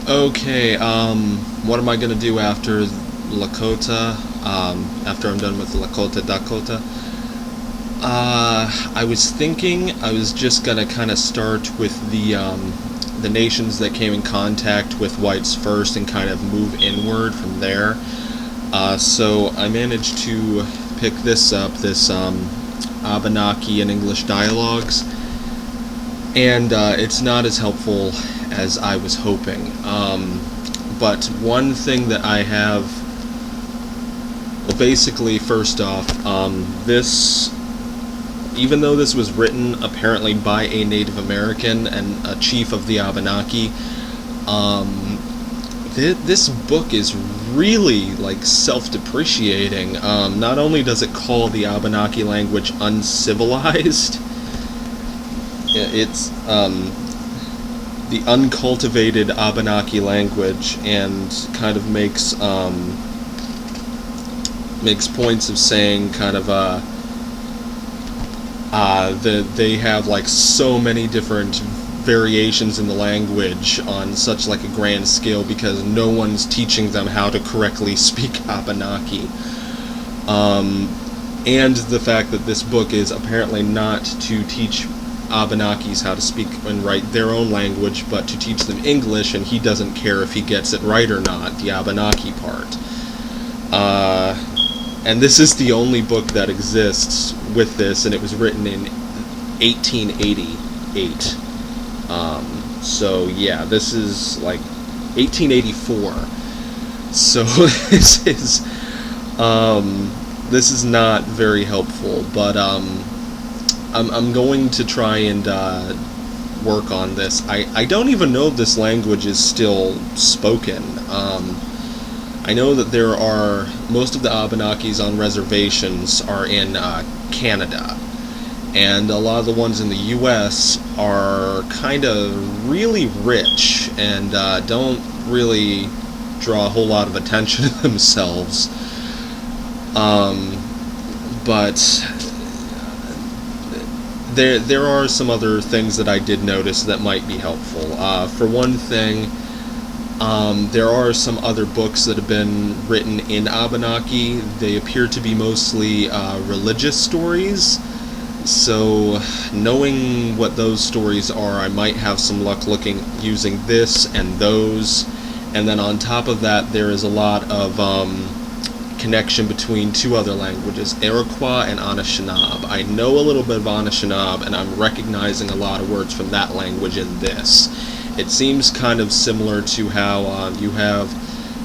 Okay, what am I gonna do after Lakota? After I'm done with Lakota Dakota? I was thinking I was just gonna kind of start with the nations that came in contact with whites first and kind of move inward from there. So I managed to pick this up, this Abenaki and English dialogues, and it's not as helpful as I was hoping. But one thing that I have, well, basically, first off, this, even though this was written apparently by a Native American and a chief of the Abenaki, this book is really like self-depreciating. Not only does it call the Abenaki language uncivilized, it's the uncultivated Abenaki language, and kind of makes points of saying kind of that they have like so many different variations in the language on such like a grand scale because no one's teaching them how to correctly speak Abenaki. And the fact that this book is apparently not to teach Abenakis how to speak and write their own language, but to teach them English, and he doesn't care if he gets it right or not, the Abenaki part. And this is the only book that exists with this, and it was written in 1888. So yeah, this is like 1884. So this is not very helpful, but I'm going to try and work on this. I don't even know if this language is still spoken. I know that there are, most of the Abenakis on reservations are in Canada, and a lot of the ones in the U.S. are kind of really rich and don't really draw a whole lot of attention to themselves. But there are some other things that I did notice that might be helpful. For one thing, there are some other books that have been written in Abenaki. They appear to be mostly religious stories. So knowing what those stories are, I might have some luck using this and those. And then on top of that, there is a lot of connection between two other languages, Iroquois and Anishinaabe. I know a little bit of Anishinaabe, and I'm recognizing a lot of words from that language in this. It seems kind of similar to how you have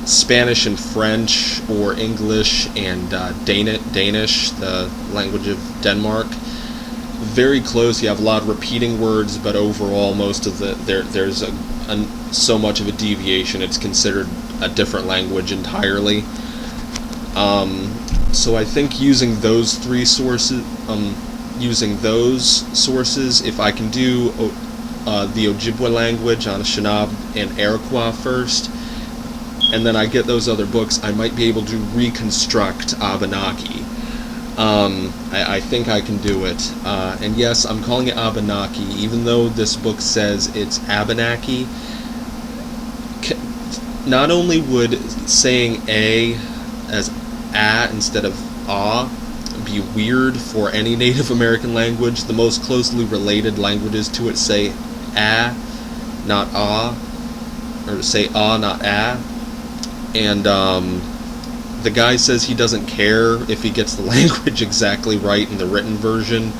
Spanish and French, or English and Danish, the language of Denmark. Very close. You have a lot of repeating words, but overall, most of there's so much of a deviation. It's considered a different language entirely. So I think using those three sources, if I can do the Ojibwe language, Anishinaabe, and Iroquois first, and then I get those other books, I might be able to reconstruct Abenaki. I think I can do it. And yes, I'm calling it Abenaki, even though this book says it's Abenaki. Not only would saying A as A instead of A be weird for any Native American language, the most closely related languages to it say A, not A, or say A, not A. And the guy says he doesn't care if he gets the language exactly right in the written version,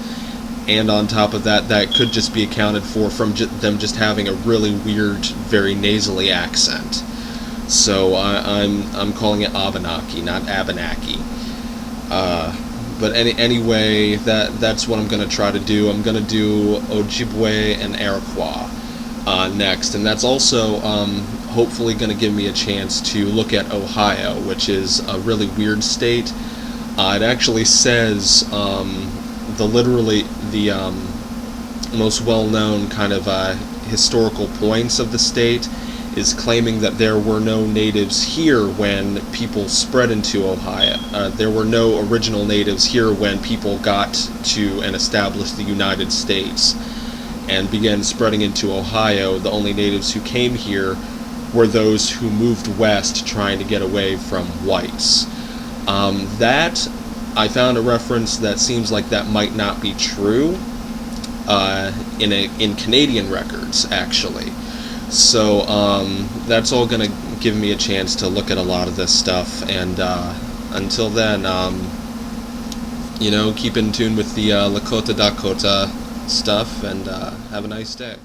and on top of that, that could just be accounted for from them just having a really weird, very nasally accent. So I'm calling it Abenaki, not Abenaki. But anyway, that's what I'm going to try to do. I'm going to do Ojibwe and Iroquois next, and that's also hopefully going to give me a chance to look at Ohio, which is a really weird state. It actually says the most well-known kind of historical points of the state is claiming that there were no natives here when people spread into Ohio. There were no original natives here when people got to and established the United States and began spreading into Ohio. The only natives who came here were those who moved west trying to get away from whites. That I found a reference that seems like that might not be true in Canadian records, actually. So that's all going to give me a chance to look at a lot of this stuff, and until then, keep in tune with the Lakota Dakota stuff, and have a nice day.